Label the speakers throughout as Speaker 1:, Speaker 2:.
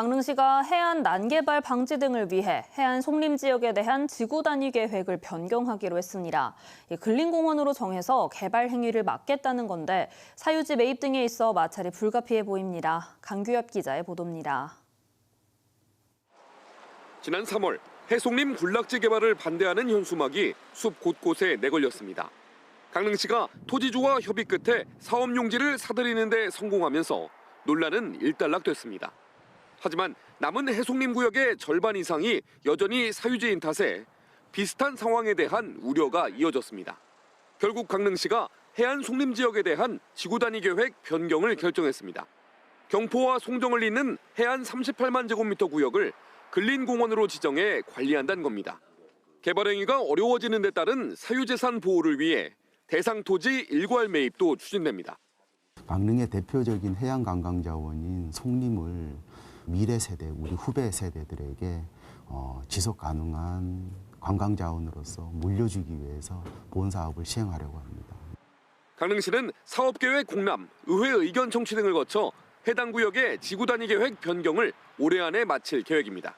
Speaker 1: 강릉시가 해안 난개발 방지 등을 위해 해안 송림 지역에 대한 지구 단위 계획을 변경하기로 했습니다. 근린공원으로 정해서 개발 행위를 막겠다는 건데 사유지 매입 등에 있어 마찰이 불가피해 보입니다. 강규엽 기자의 보도입니다.
Speaker 2: 지난 3월 해송림 군락지 개발을 반대하는 현수막이 숲 곳곳에 내걸렸습니다. 강릉시가 토지주와 협의 끝에 사업 용지를 사들이는 데 성공하면서 논란은 일단락됐습니다. 하지만 남은 해송림 구역의 절반 이상이 여전히 사유지인 탓에 비슷한 상황에 대한 우려가 이어졌습니다. 결국 강릉시가 해안 송림 지역에 대한 지구 단위 계획 변경을 결정했습니다. 경포와 송정을 잇는 해안 38만 제곱미터 구역을 근린공원으로 지정해 관리한다는 겁니다. 개발 행위가 어려워지는 데 따른 사유재산 보호를 위해 대상 토지 일괄 매입도 추진됩니다.
Speaker 3: 강릉의 대표적인 해양 관광 자원인 송림을 미래 세대, 우리 후배 세대들에게 지속 가능한 관광 자원으로서 물려주기 위해서 본 사업을 시행하려고 합니다.
Speaker 2: 강릉시는 사업계획 공람, 의회 의견 청취 등을 거쳐 해당 구역의 지구 단위 계획 변경을 올해 안에 마칠 계획입니다.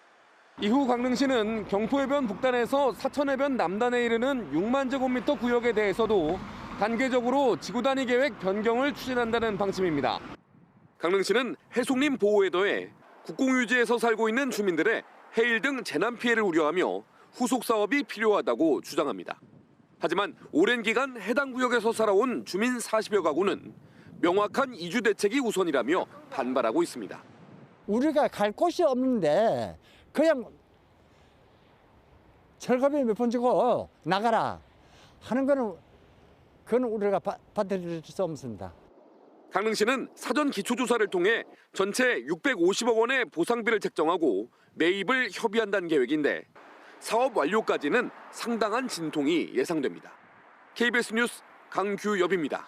Speaker 2: 이후 강릉시는 경포해변 북단에서 사천해변 남단에 이르는 6만 제곱미터 구역에 대해서도 단계적으로 지구 단위 계획 변경을 추진한다는 방침입니다. 강릉시는 해송림 보호에 더해 국공유지에서 살고 있는 주민들의 해일 등 재난 피해를 우려하며 후속 사업이 필요하다고 주장합니다. 하지만 오랜 기간 해당 구역에서 살아온 주민 40여 가구는 명확한 이주 대책이 우선이라며 반발하고 있습니다.
Speaker 4: 우리가 갈 곳이 없는데 그냥 철거비 몇 번 주고 나가라 하는 거는 그건 우리가 받아들일 수 없습니다.
Speaker 2: 강릉시는 사전 기초조사를 통해 전체 650억 원의 보상비를 책정하고 매입을 협의한다는 계획인데 사업 완료까지는 상당한 진통이 예상됩니다. KBS 뉴스 강규엽입니다.